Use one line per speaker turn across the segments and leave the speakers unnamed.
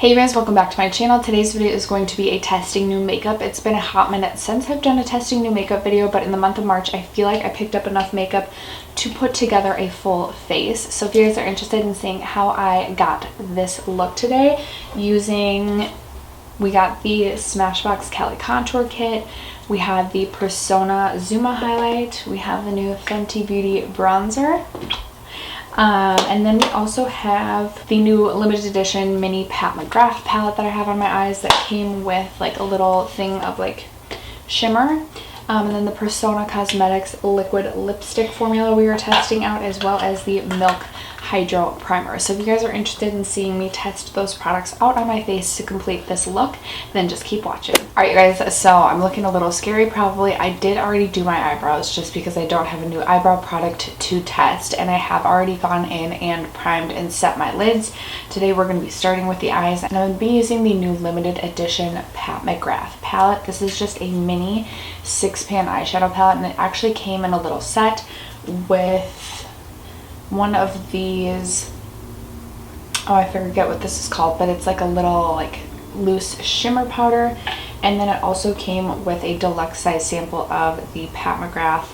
Hey you guys, welcome back to my channel. Today's video is going to be a testing new makeup. It's been a hot minute since I've done a testing new makeup video, but in the month of March I feel like I picked up enough makeup to put together a full face. So if you guys are interested in seeing how I got this look today, we got the Smashbox Cali Contour Kit, we had the Persona Zuma Highlight, we have the new Fenty Beauty Bronzer, and then we also have the new limited edition mini Pat McGrath palette that I have on my eyes that came with like a little thing of like shimmer. And then the Persona Cosmetics liquid lipstick formula we were testing out, as well as the Milk Hydro Primer. So if you guys are interested in seeing me test those products out on my face to complete this look, then just keep watching. Alright you guys, so I'm looking a little scary probably. I did already do my eyebrows just because I don't have a new eyebrow product to test, and I have already gone in and primed and set my lids. Today we're going to be starting with the eyes, and I'm going to be using the new limited edition Pat McGrath palette. This is just a mini 6-pan eyeshadow palette, and it actually came in a little set with one of these, oh I forget what this is called, but it's like a little like loose shimmer powder, and then it also came with a deluxe size sample of the Pat McGrath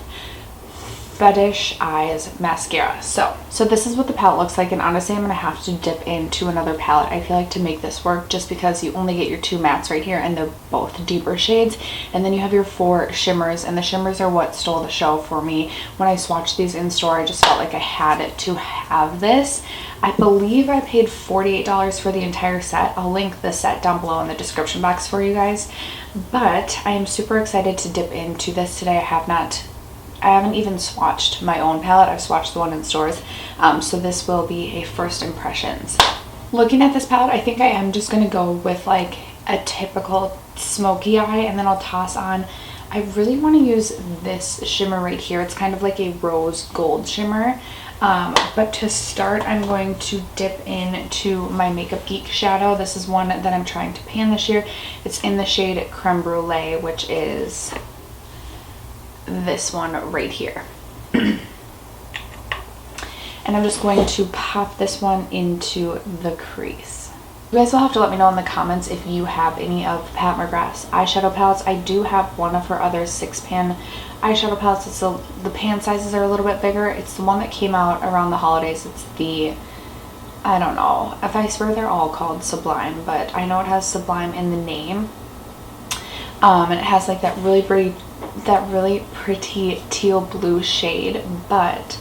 Fetish Eyes mascara. So this is what the palette looks like, and honestly I'm gonna have to dip into another palette, I feel like, to make this work, just because you only get your two mattes right here and they're both deeper shades, and then you have your 4 shimmers, and the shimmers are what stole the show for me. When I swatched these in store, I just felt like I had to have this. I believe I paid $48 for the entire set. I'll link the set down below in the description box for you guys, but I am super excited to dip into this today. I haven't even swatched my own palette. I've swatched the one in stores, so this will be a first impressions. Looking at this palette, I think I am just going to go with like a typical smoky eye, and then I'll toss on, I really want to use this shimmer right here. It's kind of like a rose gold shimmer, but to start I'm going to dip into my Makeup Geek shadow. This is one that I'm trying to pan this year. It's in the shade Creme Brulee, which is this one right here. And I'm just going to pop this one into the crease. You guys will have to let me know in the comments if you have any of Pat McGrath's eyeshadow palettes. I do have one of her other 6-pan eyeshadow palettes. It's the pan sizes are a little bit bigger. It's the one that came out around the holidays. It's the, I don't know if I swear they're all called Sublime, but I know it has Sublime in the name. And it has like that really pretty teal blue shade, but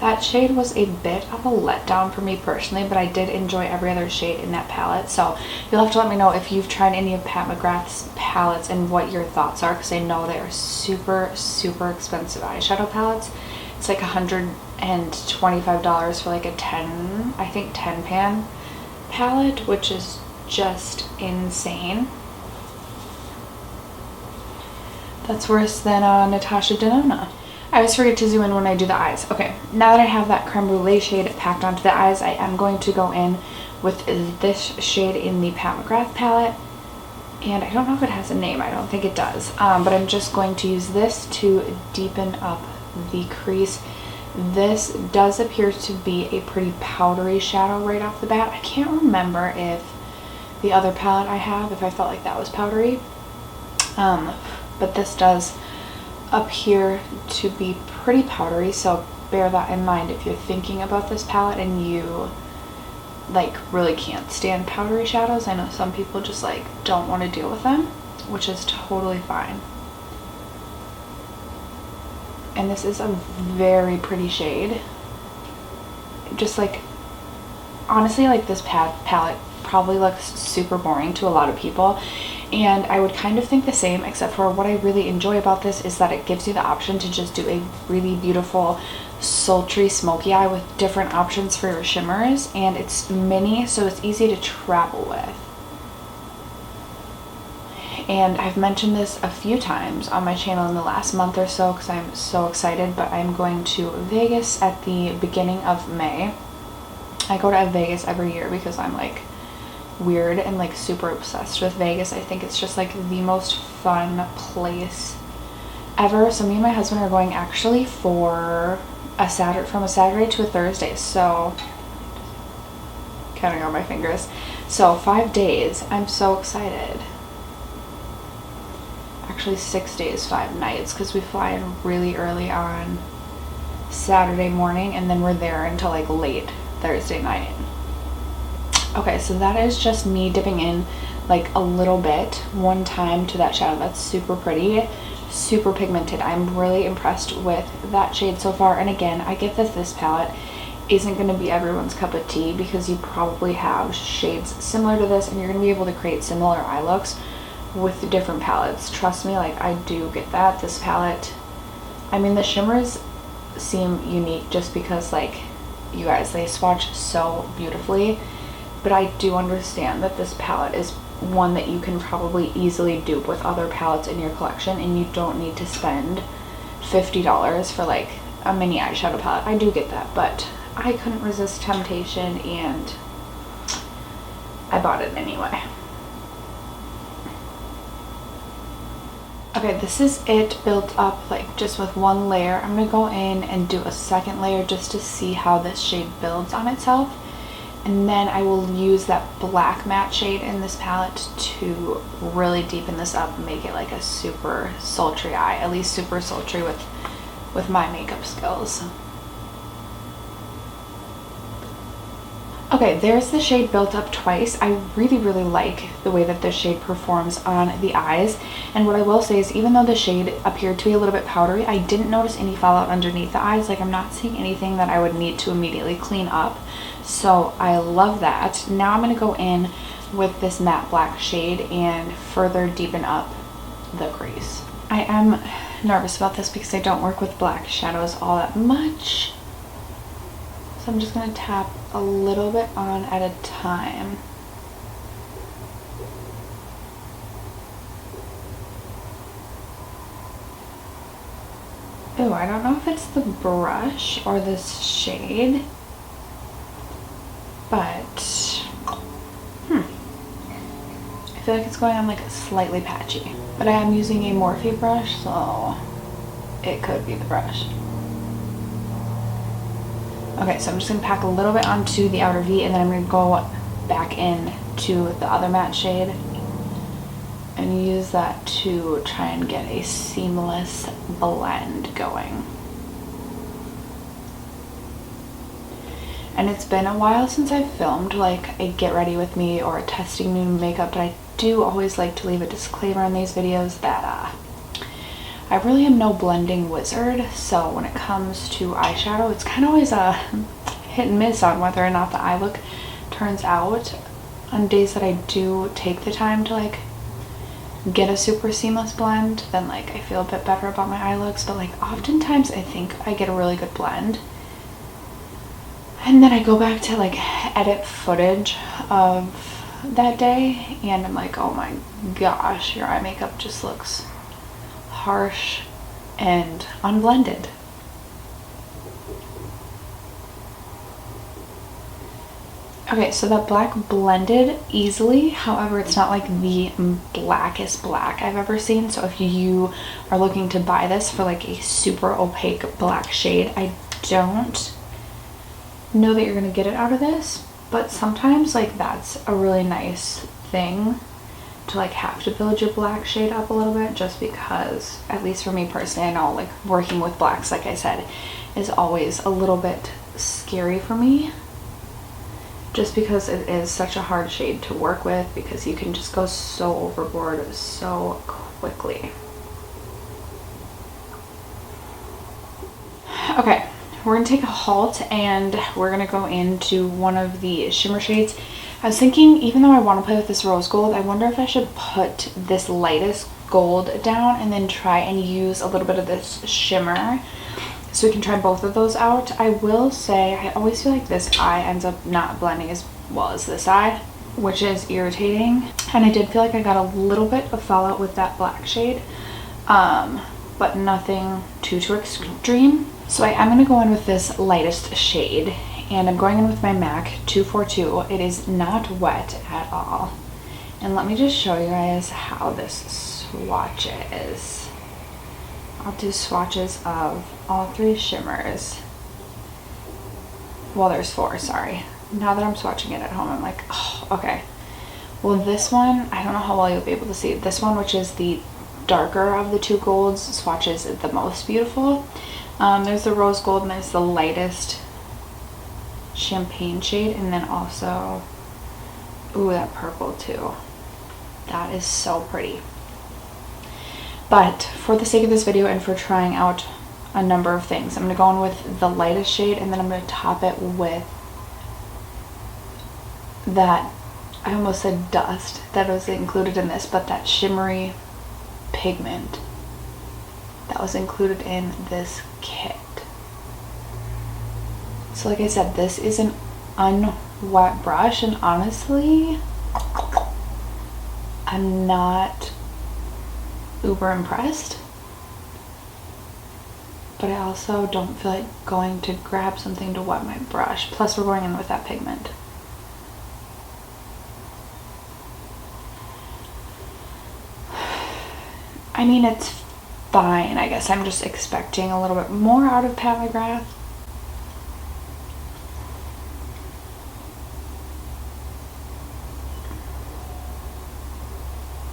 that shade was a bit of a letdown for me personally, but I did enjoy every other shade in that palette. So you'll have to let me know if you've tried any of Pat McGrath's palettes and what your thoughts are, because I know they are super expensive eyeshadow palettes. It's like $125 for like a 10 pan palette, which is just insane. That's worse than Natasha Denona. I always forget to zoom in when I do the eyes. Okay, now that I have that Creme Brulee shade packed onto the eyes, I am going to go in with this shade in the Pat McGrath palette. And I don't know if it has a name, I don't think it does. But I'm just going to use this to deepen up the crease. This does appear to be a pretty powdery shadow right off the bat. I can't remember if the other palette I have, if I felt like that was powdery. But this does appear to be pretty powdery, so bear that in mind if you're thinking about this palette and you like really can't stand powdery shadows. I know some people just like don't want to deal with them, which is totally fine. And this is a very pretty shade. Just like, honestly, like this palette probably looks super boring to a lot of people, and I would kind of think the same, except for what I really enjoy about this is that it gives you the option to just do a really beautiful sultry smoky eye with different options for your shimmers, and it's mini, so it's easy to travel with. And I've mentioned this a few times on my channel in the last month or so because I'm so excited, but I'm going to Vegas at the beginning of May. I go to Vegas every year because I'm like weird and like super obsessed with Vegas. I think it's just like the most fun place ever. So me and my husband are going actually for from a Saturday to a Thursday. So counting on my fingers. So 5 days. I'm so excited. Actually 6 days, 5 nights, because we fly in really early on Saturday morning and then we're there until like late Thursday night. Okay, so that is just me dipping in like a little bit one time to that shadow. That's super pretty, super pigmented. I'm really impressed with that shade so far. And again, I get that this palette isn't going to be everyone's cup of tea because you probably have shades similar to this and you're going to be able to create similar eye looks with different palettes. Trust me, like I do get that. This palette, I mean, the shimmers seem unique just because like you guys, they swatch so beautifully, but I do understand that this palette is one that you can probably easily dupe with other palettes in your collection and you don't need to spend $50 for like a mini eyeshadow palette. I do get that, but I couldn't resist temptation and I bought it anyway. Okay, this is it built up like just with one layer. I'm gonna go in and do a second layer just to see how this shade builds on itself. And then I will use that black matte shade in this palette to really deepen this up and make it like a super sultry eye, at least super sultry with my makeup skills. Okay, there's the shade built up twice. I really like the way that this shade performs on the eyes. And what I will say is even though the shade appeared to be a little bit powdery, I didn't notice any fallout underneath the eyes. Like I'm not seeing anything that I would need to immediately clean up. So I love that. Now I'm going to go in with this matte black shade and further deepen up the crease. I am nervous about this because I don't work with black shadows all that much. So I'm just going to tap a little bit on at a time. Oh, I don't know if it's the brush or this shade, but I feel like it's going on like slightly patchy. But I am using a Morphe brush, so it could be the brush. Okay, so I'm just going to pack a little bit onto the outer V and then I'm going to go back in to the other matte shade and use that to try and get a seamless blend going. And it's been a while since I've filmed like a get ready with me or a testing new makeup, but I do always like to leave a disclaimer in these videos that I really am no blending wizard, so when it comes to eyeshadow, it's kind of always a hit and miss on whether or not the eye look turns out. On days that I do take the time to like get a super seamless blend, then like I feel a bit better about my eye looks, but like oftentimes I think I get a really good blend. And then I go back to like edit footage of that day and I'm like, oh my gosh, your eye makeup just looks harsh and unblended. Okay, so that black blended easily. However, it's not like the blackest black I've ever seen. So if you are looking to buy this for like a super opaque black shade, I don't know that you're gonna get it out of this, but sometimes like that's a really nice thing to like have to build your black shade up a little bit, just because, at least for me personally, I know like working with blacks, like I said, is always a little bit scary for me, just because it is such a hard shade to work with, because you can just go so overboard so quickly. Okay, we're gonna take a halt and we're gonna go into one of the shimmer shades. I was thinking, even though I want to play with this rose gold, I wonder if I should put this lightest gold down and then try and use a little bit of this shimmer so we can try both of those out. I will say, I always feel like this eye ends up not blending as well as this eye, which is irritating. And I did feel like I got a little bit of fallout with that black shade, but nothing too extreme. So I am going to go in with this lightest shade. And I'm going in with my MAC 242. It is not wet at all. And let me just show you guys how this swatch is. I'll do swatches of all three shimmers. Well, there's 4, sorry. Now that I'm swatching it at home, I'm like, oh, okay. Well, this one, I don't know how well you'll be able to see it. This one, which is the darker of the two golds, swatches the most beautiful. There's the rose gold and there's the lightest champagne shade, and then also, ooh, that purple too. That is so pretty. But for the sake of this video and for trying out a number of things, I'm going to go in with the lightest shade, and then I'm going to top it with that, I almost said dust, that was included in this, but that shimmery pigment that was included in this kit. So like I said, this is an unwet brush, and honestly, I'm not uber impressed, but I also don't feel like going to grab something to wet my brush. Plus we're going in with that pigment. I mean, it's fine. I guess I'm just expecting a little bit more out of Pat McGrath.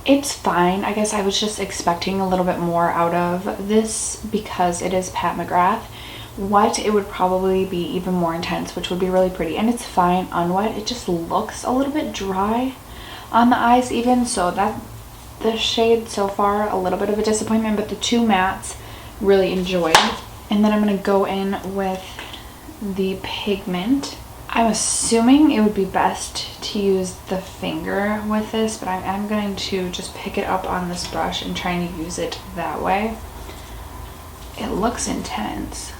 It's fine. I guess I was just expecting a little bit more out of this because it is Pat McGrath. Wet, it would probably be even more intense, which would be really pretty. And it's fine unwet. It just looks a little bit dry on the eyes even. So that the shade so far, a little bit of a disappointment, but the two mattes really enjoyed. And then I'm going to go in with the pigment. I'm assuming it would be best to use the finger with this, but I'm going to just pick it up on this brush and trying to use it that way. It looks intense.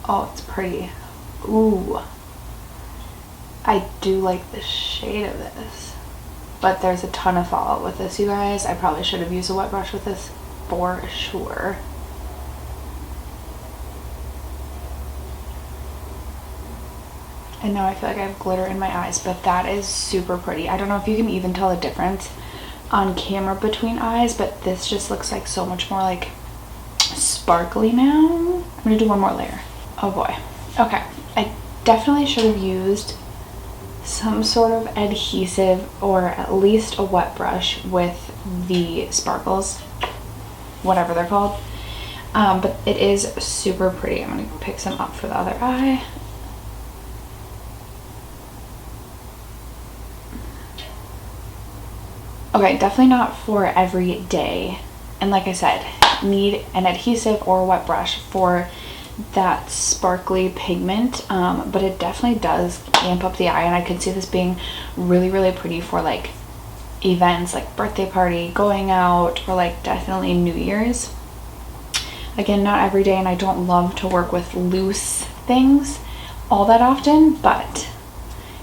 Oh, it's pretty. Ooh. I do like the shade of this, but there's a ton of fallout with this, you guys. I probably should have used a wet brush with this for sure. And now I feel like I have glitter in my eyes, but that is super pretty. I don't know if you can even tell the difference on camera between eyes, but this just looks like so much more like sparkly now. I'm gonna do one more layer. Oh boy. Okay, I definitely should have used some sort of adhesive or at least a wet brush with the sparkles, whatever they're called. But it is super pretty. I'm gonna pick some up for the other eye. Okay, definitely not for every day. And like I said, need an adhesive or a wet brush for that sparkly pigment. But it definitely does amp up the eye, and I could see this being really, really pretty for like events like birthday party, going out, or like definitely New Year's. Again, not every day, and I don't love to work with loose things all that often, but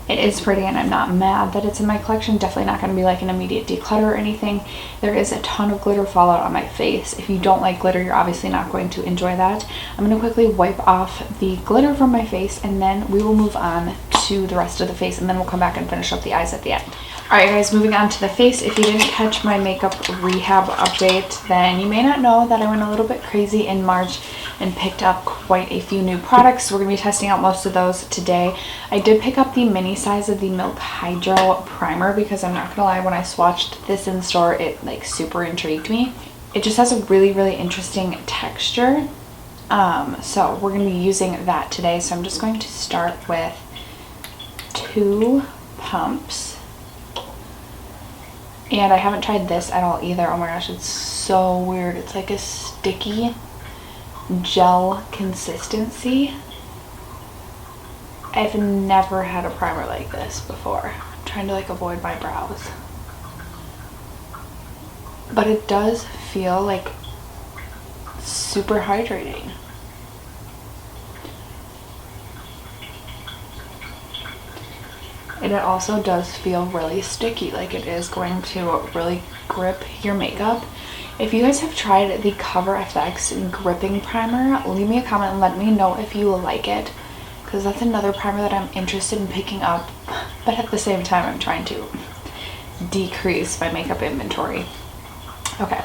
it is pretty, and I'm not mad that it's in my collection. Definitely not going to be like an immediate declutter or anything. There is a ton of glitter fallout on my face. If you don't like glitter, you're obviously not going to enjoy that. I'm going to quickly wipe off the glitter from my face, and then we will move on to the rest of the face, and then we'll come back and finish up the eyes at the end. Alright guys, moving on to the face. If you didn't catch my makeup rehab update, then you may not know that I went a little bit crazy in March and picked up quite a few new products. We're going to be testing out most of those today. I did pick up the mini size of the Milk Hydro Primer because I'm not going to lie, when I swatched this in the store, it like super intrigued me. It just has a really, really interesting texture. So we're going to be using that today. So I'm just going to start with 2 pumps. And I haven't tried this at all either. Oh my gosh, it's so weird. It's like a sticky gel consistency. I've never had a primer like this before. I'm trying to like avoid my brows. But it does feel like super hydrating. And it also does feel really sticky, like it is going to really grip your makeup. If you guys have tried the Cover FX gripping primer, leave me a comment and let me know if you like it, because that's another primer that I'm interested in picking up, but at the same time I'm trying to decrease my makeup inventory. Okay,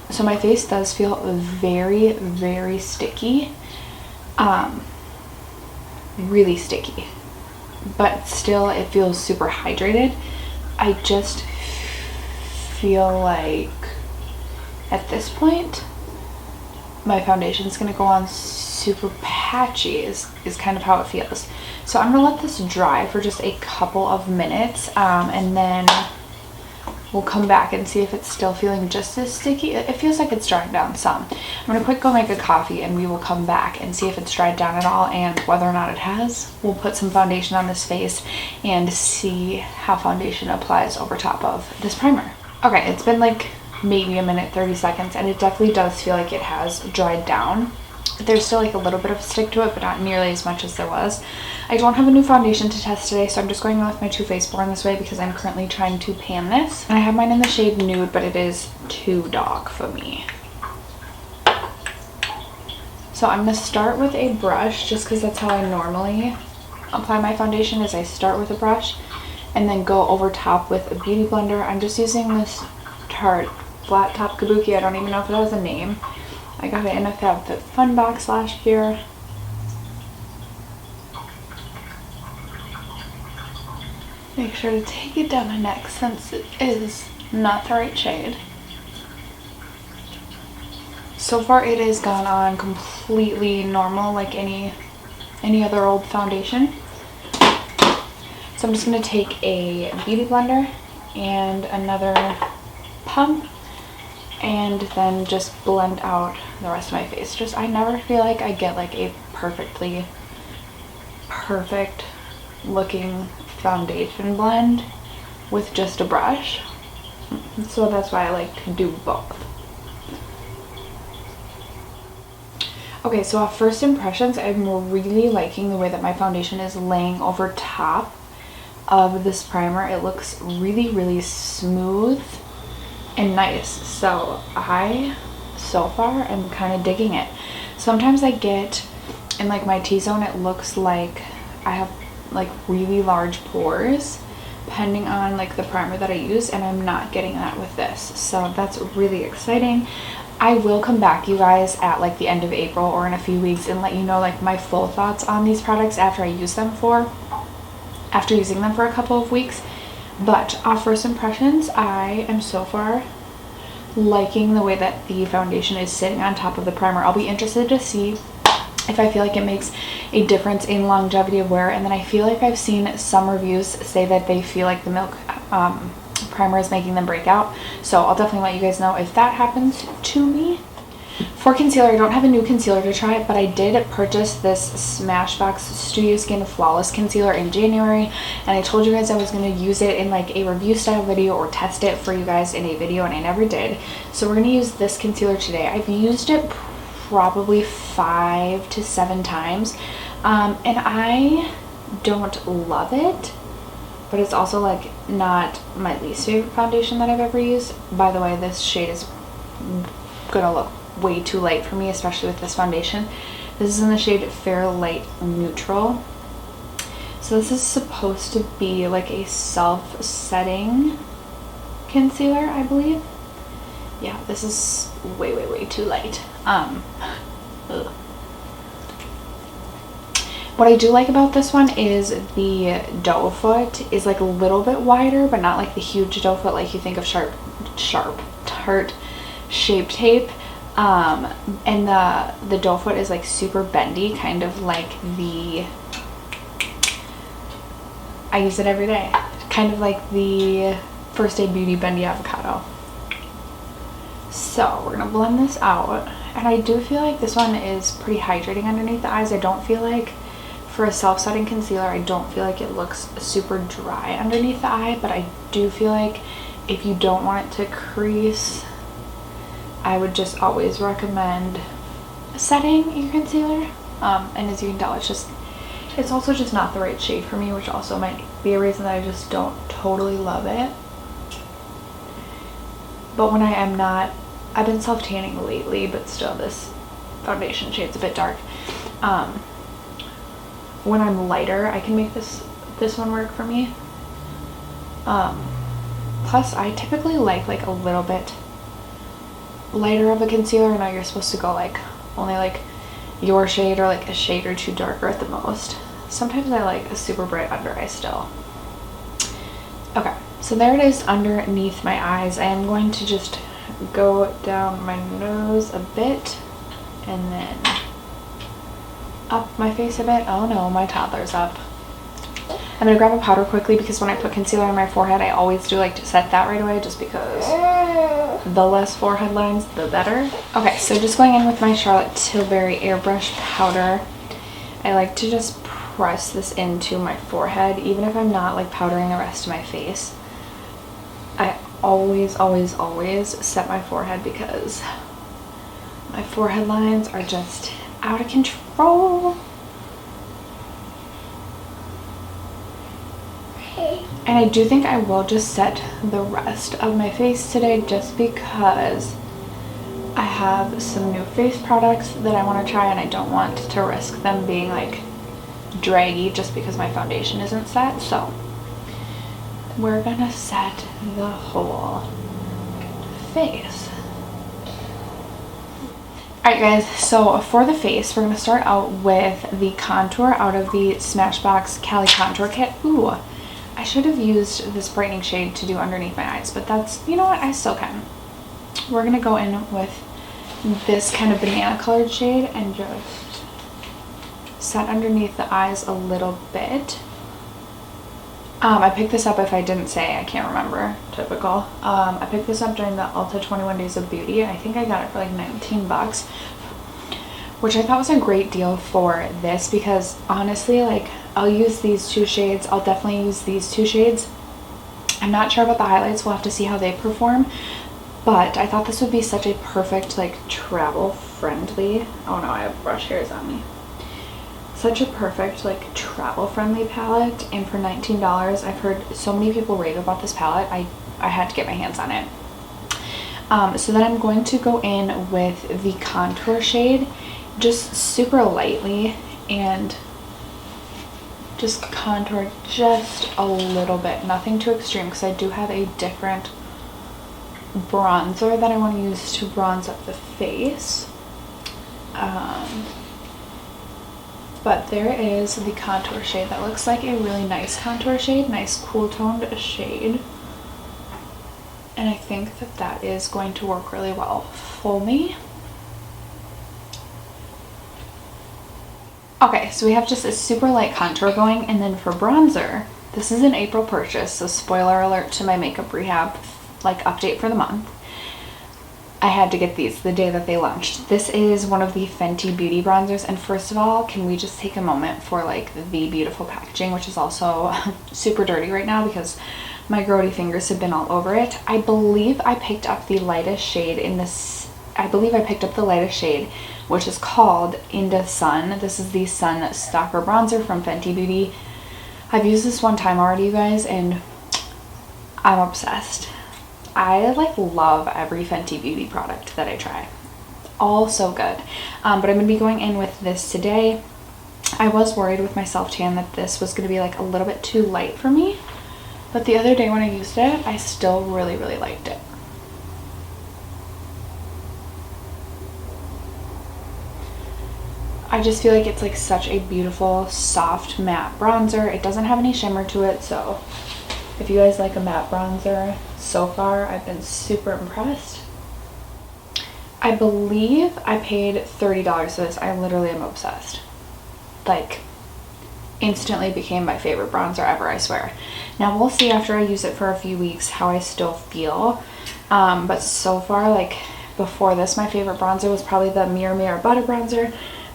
so my face does feel very, very sticky, really sticky. but still it feels super hydrated. I just feel like at this point my foundation is going to go on super patchy is kind of how it feels. So I'm going to let this dry for just a couple of minutes, and then we'll come back and see if it's still feeling just as sticky. It feels like it's drying down some. I'm going to quick go make a coffee and we will come back and see if it's dried down at all, and whether or not it has. We'll put some foundation on this face and see how foundation applies over top of this primer. Okay, it's been like maybe a minute, 30 seconds, and it definitely does feel like it has dried down. There's still like a little bit of a stick to it, but not nearly as much as there was. I don't have a new foundation to test today, so I'm just going in with my Too Faced Blur this way because I'm currently trying to pan this. And I have mine in the shade Nude, but it is too dark for me. So I'm going to start with a brush just because that's how I normally apply my foundation, is I start with a brush and then go over top with a beauty blender. I'm just using this Tarte Flat Top Kabuki. I don't even know if it has a name. I got it in a FabFitFun box last year. Make sure to take it down my neck since it is not the right shade. So far it has gone on completely normal, like any other old foundation. So I'm just going to take a beauty blender and another pump and then just blend out the rest of my face. Just, I never feel like I get like a perfect looking foundation blend with just a brush. So that's why I like to do both. Okay, so off first impressions, I'm really liking the way that my foundation is laying over top of this primer. It looks really, really smooth and nice. So so far I'm kind of digging it. Sometimes I get in like my T-zone, it looks like I have like really large pores depending on like the primer that I use, and I'm not getting that with this. So that's really exciting. I will come back, you guys, at like the end of April or in a few weeks and let you know like my full thoughts on these products after using them for a couple of weeks. But off first impressions, I am so far liking the way that the foundation is sitting on top of the primer. I'll be interested to see if I feel like it makes a difference in longevity of wear. And then I feel like I've seen some reviews say that they feel like the Milk primer is making them break out. So I'll definitely let you guys know if that happens to me. For concealer, I don't have a new concealer to try, but I did purchase this Smashbox Studio Skin Flawless Concealer in January, and I told you guys I was going to use it in like a review style video or test it for you guys in a video, and I never did. So we're going to use this concealer today. I've used it probably 5 to 7 times, and I don't love it, but it's also like not my least favorite foundation that I've ever used. By the way, this shade is gonna look way too light for me, especially with this foundation. This is in the shade Fair Light Neutral. So this is supposed to be like a self-setting concealer, I believe. Yeah, this is way too light. Ugh. What I do like about this one is the doe foot is like a little bit wider, but not like the huge doe foot like you think of sharp Tarte Shape Tape. And the doe foot is like super bendy, kind of like I use it every day, kind of like the First Aid Beauty Bendy Avocado. So we're gonna blend this out, and I do feel like this one is pretty hydrating underneath the eyes. I don't feel like, for a self-setting concealer, I don't feel like it looks super dry underneath the eye, but I do feel like if you don't want it to crease, I would just always recommend setting your concealer. And as you can tell, it's also just not the right shade for me, which also might be a reason that I just don't totally love it. But when I am not, I've been self-tanning lately, but still this foundation shade's a bit dark. When I'm lighter, I can make this one work for me. Plus I typically like a little bit lighter of a concealer. I know you're supposed to go like only like your shade or like a shade or two darker at the most. Sometimes I like a super bright under eye still. Okay, so there it is underneath my eyes. I am going to just go down my nose a bit and then up my face a bit. Oh no, my toddler's up. I'm going to grab a powder quickly because when I put concealer on my forehead, I always do like to set that right away just because the less forehead lines, the better. Okay, so just going in with my Charlotte Tilbury airbrush powder. I like to just press this into my forehead, even if I'm not like powdering the rest of my face. I always set my forehead because my forehead lines are just out of control. And I do think I will just set the rest of my face today just because I have some new face products that I want to try and I don't want to risk them being like draggy just because my foundation isn't set. So we're gonna set the whole face. Alright guys, so for the face, we're going to start out with the contour out of the Smashbox Cali Contour Kit. Ooh, I should have used this brightening shade to do underneath my eyes, but that's, you know what, I still can. We're going to go in with this kind of banana colored shade and just set underneath the eyes a little bit. I picked this up, if I didn't say, I can't remember, typical. I picked this up during the Ulta 21 Days of Beauty. I think I got it for like 19 bucks, which I thought was a great deal for this because honestly, like, I'll use these two shades. I'll definitely use these two shades. I'm not sure about the highlights. We'll have to see how they perform, but I thought this would be such a perfect, like, travel friendly, oh no, I have brush hairs on me. Such a perfect like travel friendly palette, and for $19 I've heard so many people rave about this palette. I had to get my hands on it. So then I'm going to go in with the contour shade just super lightly and just contour just a little bit, nothing too extreme because I do have a different bronzer that I want to use to bronze up the face. But there is the contour shade that looks like a really nice contour shade, nice cool toned shade. And I think that that is going to work really well for me. Okay, so we have just a super light contour going, and then for bronzer, this is an April purchase, so spoiler alert to my makeup rehab like update for the month. I had to get these the day that they launched. This is one of the Fenty Beauty bronzers, and first of all, can we just take a moment for like the beautiful packaging, which is also super dirty right now because my grody fingers have been all over it. I believe I picked up the lightest shade in this, which is called Into Sun. This is the Sun Stalker Bronzer from Fenty Beauty. I've used this one time already, you guys, and I'm obsessed. I like love every Fenty Beauty product that I try. All so good. But I'm going to be going in with this today. I was worried with my self tan that this was going to be like a little bit too light for me. But the other day when I used it, I still really liked it. I just feel like it's like such a beautiful, soft, matte bronzer. It doesn't have any shimmer to it, so if you guys like a matte bronzer, so far I've been super impressed. I believe I paid $30 for this. I literally am obsessed. Like, instantly became my favorite bronzer ever, I swear. Now we'll see after I use it for a few weeks how I still feel. But so far, like before this, my favorite bronzer was probably the Mirror Butter Bronzer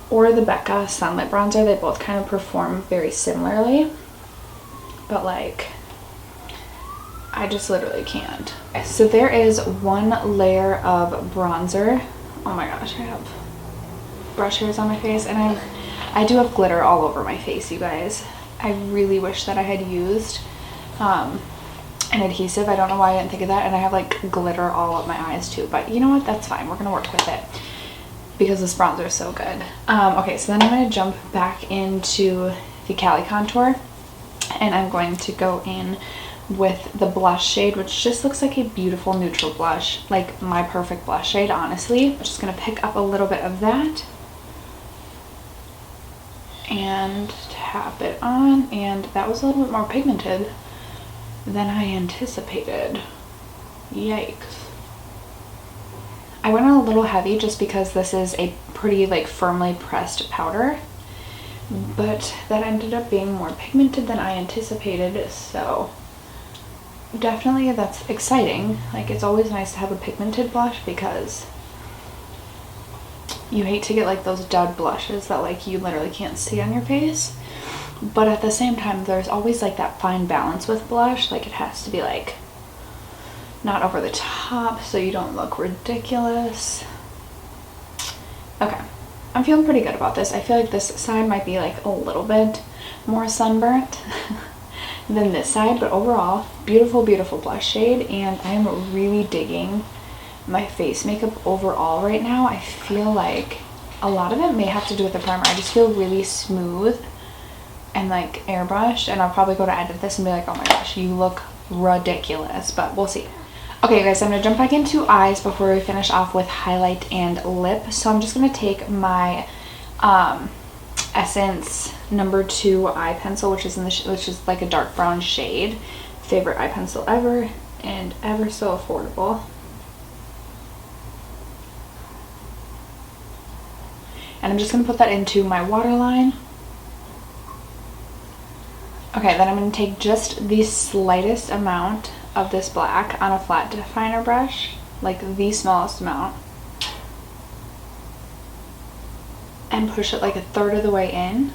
or the Becca Sunlit Bronzer. They both kind of perform very similarly. But like, I just literally can't. So there is one layer of bronzer. Oh my gosh, I have brush hairs on my face, and I do have glitter all over my face, you guys. I really wish that I had used an adhesive. I don't know why I didn't think of that. And I have like glitter all up my eyes too, but you know what, that's fine. We're gonna work with it because this bronzer is so good. Okay, so then I'm gonna jump back into the Cali Contour, and I'm going to go in with the blush shade, which just looks like a beautiful neutral blush, like my perfect blush shade, honestly. I'm just gonna pick up a little bit of that and tap it on, and that was a little bit more pigmented than I anticipated. Yikes. I went a little heavy just because this is a pretty like firmly pressed powder, but that ended up being more pigmented than I anticipated, so definitely that's exciting. Like, it's always nice to have a pigmented blush because you hate to get like those dud blushes that like you literally can't see on your face. But at the same time, there's always like that fine balance with blush. Like, it has to be like not over the top so you don't look ridiculous. Okay, I'm feeling pretty good about this. I feel like this side might be like a little bit more sunburnt than this side, but overall, beautiful, beautiful blush shade, and I'm really digging my face makeup overall right now. I feel like a lot of it may have to do with the primer. I just feel really smooth and like airbrushed, and I'll probably go to edit this and be like, oh my gosh, you look ridiculous, but we'll see. Okay guys, I'm gonna jump back into eyes before we finish off with highlight and lip. So I'm just gonna take my Essence number 2 eye pencil, which is like a dark brown shade. Favorite eye pencil ever, and ever so affordable. And I'm just gonna put that into my waterline. Okay, then I'm gonna take just the slightest amount of this black on a flat definer brush, like the smallest amount, and push it like a third of the way in.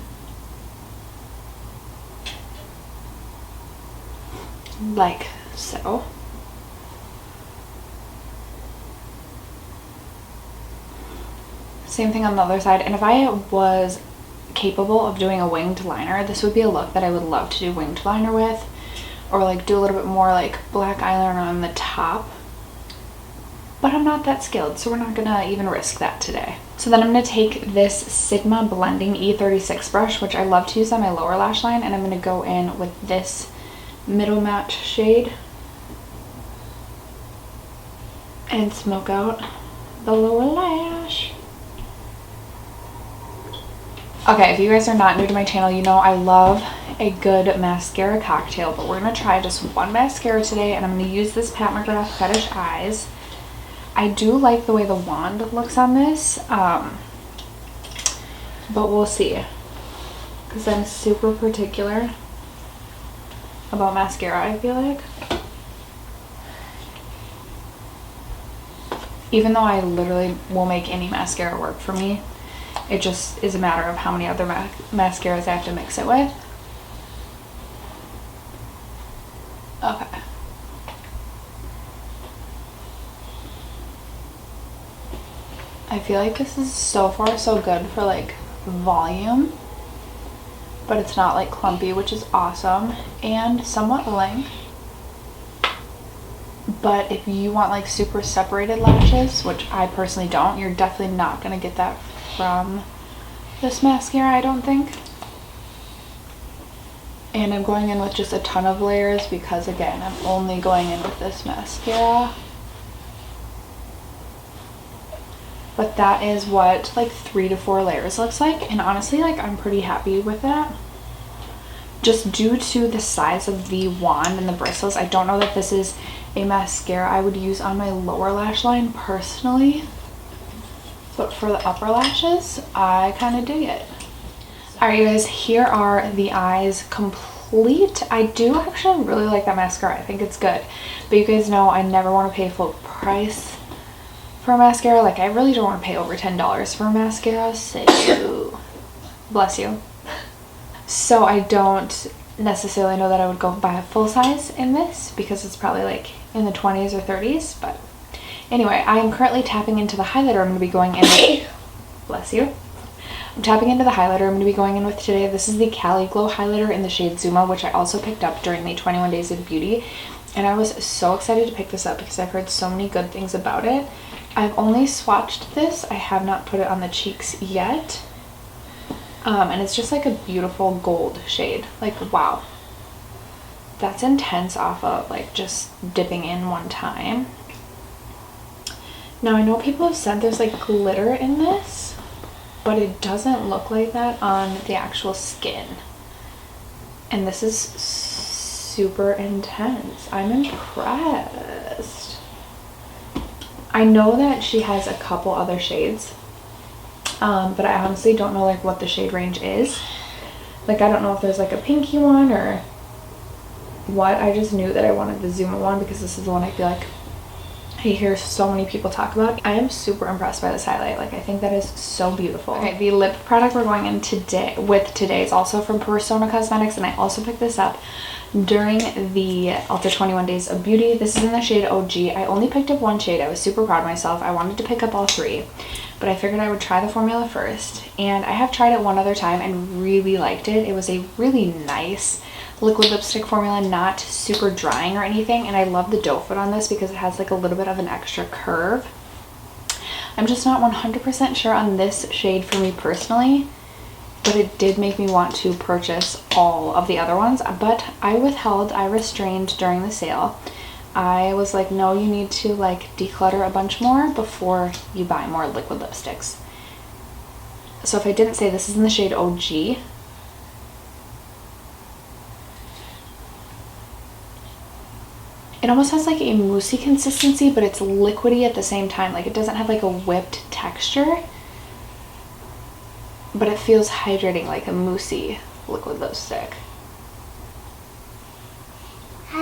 Like so. Same thing on the other side. And if I was capable of doing a winged liner, this would be a look that I would love to do winged liner with, or like do a little bit more like black eyeliner on the top, but I'm not that skilled, so we're not gonna even risk that today. So then I'm gonna take this Sigma Blending E36 brush, which I love to use on my lower lash line, and I'm gonna go in with this middle match shade and smoke out the lower lash. Okay, if you guys are not new to my channel, you know I love a good mascara cocktail, but we're going to try just one mascara today, and I'm going to use this Pat McGrath Fetish Eyes. I do like the way the wand looks on this, but we'll see, because I'm super particular about mascara, I feel like. Even though I literally will make any mascara work for me, it just is a matter of how many other mascaras I have to mix it with. Okay. I feel like this is so far so good for like volume, but it's not like clumpy, which is awesome, and somewhat length. But if you want like super separated lashes, which I personally don't, you're definitely not gonna get that from this mascara, I don't think. And I'm going in with just a ton of layers because, again, I'm only going in with this mascara. But that is what like 3 to 4 layers looks like, and honestly, like, I'm pretty happy with that. Just due to the size of the wand and the bristles, I don't know that this is a mascara I would use on my lower lash line personally. But for the upper lashes, I kind of dig it. Alright you guys, here are the eyes complete. I do actually really like that mascara. I think it's good. But you guys know I never want to pay full price for a mascara. Like, I really don't want to pay over $10 for a mascara. So, bless you. So I don't necessarily know that I would go buy a full size in this because it's probably like in the 20s or 30s, but anyway, I am currently tapping into the highlighter I'm going to be going in with. Bless you. I'm tapping into the highlighter I'm going to be going in with today. This is the Cali Glow highlighter in the shade Zuma, which I also picked up during the 21 Days of Beauty. And I was so excited to pick this up because I've heard so many good things about it. I've only swatched this. I have not put it on the cheeks yet. And it's just like a beautiful gold shade. Like, wow. That's intense off of like just dipping in one time. Now I know people have said there's like glitter in this, but it doesn't look like that on the actual skin. And this is super intense. I'm impressed. I know that she has a couple other shades, but I honestly don't know like what the shade range is. Like, I don't know if there's like a pinky one or what. I just knew that I wanted the Zuma one because this is the one I feel like I hear so many people talk about. I am super impressed by this highlight. Like, I think that is so beautiful. Okay, the lip product we're going in today is also from Persona Cosmetics, and I also picked this up during the Ulta 21 Days of Beauty. This is in the shade OG. I only picked up one shade. I was super proud of myself. I wanted to pick up all three, but I figured I would try the formula first. And I have tried it one other time and really liked it. It was a really nice liquid lipstick formula, not super drying or anything, and I love the doe foot on this because it has like a little bit of an extra curve. I'm just not 100% sure on this shade for me personally, but it did make me want to purchase all of the other ones, but I restrained during the sale. I was like, no, you need to like declutter a bunch more before you buy more liquid lipsticks. So if I didn't say, this is in the shade OG. It almost has like a moussey consistency, but it's liquidy at the same time. Like, it doesn't have like a whipped texture, but it feels hydrating like a moussey liquid lipstick.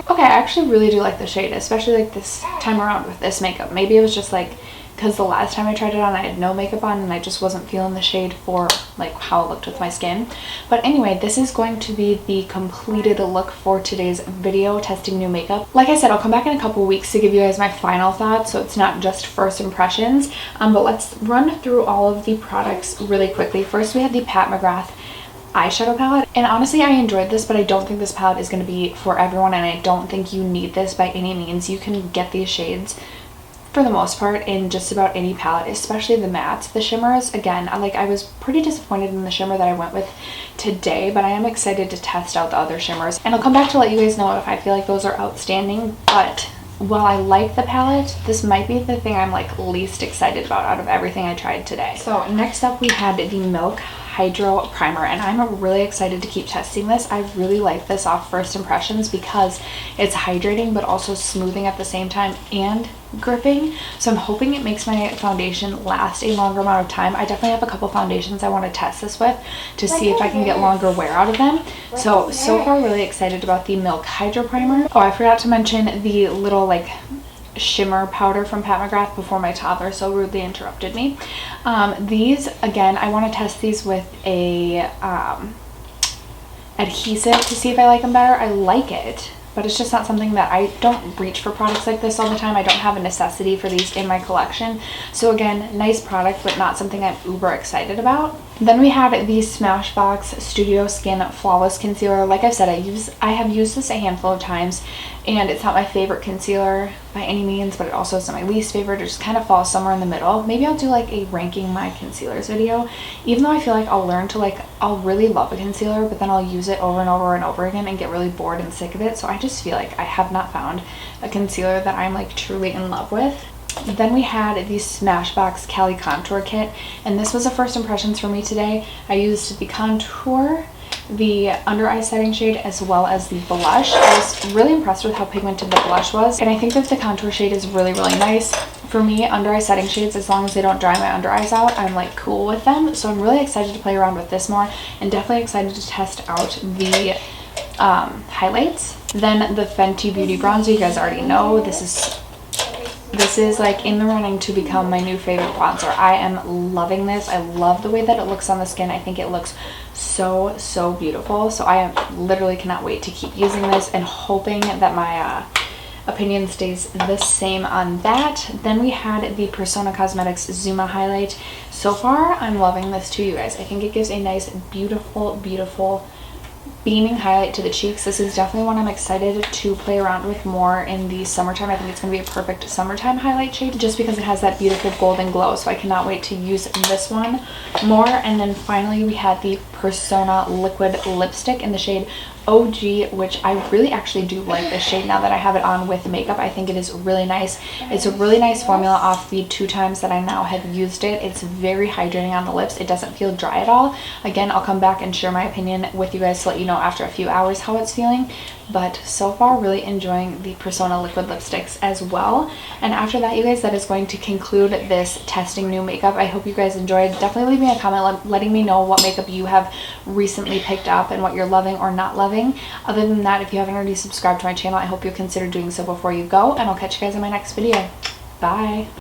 Okay, I actually really do like the shade, especially like this time around with this makeup. Maybe it was just like because the last time I tried it on I had no makeup on and I just wasn't feeling the shade for like how it looked with my skin. But anyway, this is going to be the completed look for today's video, testing new makeup. Like I said, I'll come back in a couple weeks to give you guys my final thoughts, so it's not just first impressions. But let's run through all of the products really quickly. First, we have the Pat McGrath eyeshadow palette, and honestly I enjoyed this, but I don't think this palette is going to be for everyone, and I don't think you need this by any means. You can get these shades for the most part in just about any palette, especially the mattes. The shimmers, again, I was pretty disappointed in the shimmer that I went with today, but I am excited to test out the other shimmers, and I'll come back to let you guys know if I feel like those are outstanding. But while I like the palette, this might be the thing I'm like least excited about out of everything I tried today. So next up, we had the Milk Hydro Primer, and I'm really excited to keep testing this. I really like this off first impressions because it's hydrating but also smoothing at the same time and gripping, so I'm hoping it makes my foundation last a longer amount of time. I definitely have a couple foundations I want to test this with to see if I can get longer wear out of them. So far really excited about the Milk Hydro Primer. Oh, I forgot to mention the little like shimmer powder from Pat McGrath before my toddler so rudely interrupted me. These, again, I want to test these with a adhesive to see if I like them better. I like it, but it's just not something that I don't reach for products like this all the time. I don't have a necessity for these in my collection. So again, nice product, but not something I'm uber excited about. Then we had the Smashbox Studio Skin Flawless Concealer. Like I said, I have used this a handful of times, and it's not my favorite concealer by any means, but it also isn't my least favorite. It just kind of falls somewhere in the middle. Maybe I'll do like a ranking my concealers video, even though I feel like I'll really love a concealer, but then I'll use it over and over and over again and get really bored and sick of it. So I just feel like I have not found a concealer that I'm like truly in love with. Then we had the Smashbox Cali Contour Kit, and this was a first impressions for me today. I used the contour, the under eye setting shade, as well as the blush. I was really impressed with how pigmented the blush was, and I think that the contour shade is really, really nice. For me, under eye setting shades, as long as they don't dry my under eyes out, I'm like cool with them. So I'm really excited to play around with this more, and definitely excited to test out the highlights. Then the Fenty Beauty Bronzer, you guys already know, this is like in the running to become my new favorite bronzer. I am loving this. I love the way that it looks on the skin. I think it looks so beautiful. So I literally cannot wait to keep using this and hoping that my opinion stays the same on that. Then we had the Persona Cosmetics Zuma highlight. So far, I'm loving this too, you guys. I think it gives a nice, beautiful beaming highlight to the cheeks. This is definitely one I'm excited to play around with more in the summertime. I think it's going to be a perfect summertime highlight shade just because it has that beautiful golden glow. So I cannot wait to use this one more. And then finally we had the Persona liquid lipstick in the shade OG, which I really actually do like this shade now that I have it on with makeup. I think it is really nice. It's a really nice formula off the 2 times that I now have used it. It's very hydrating on the lips. It doesn't feel dry at all. Again, I'll come back and share my opinion with you guys to let you know after a few hours how it's feeling. But so far, really enjoying the Persona liquid lipsticks as well. And after that, you guys, that is going to conclude this testing new makeup. I hope you guys enjoyed. Definitely leave me a comment letting me know what makeup you have recently picked up and what you're loving or not loving. Other than that, if you haven't already subscribed to my channel, I hope you'll consider doing so before you go. And I'll catch you guys in my next video. Bye.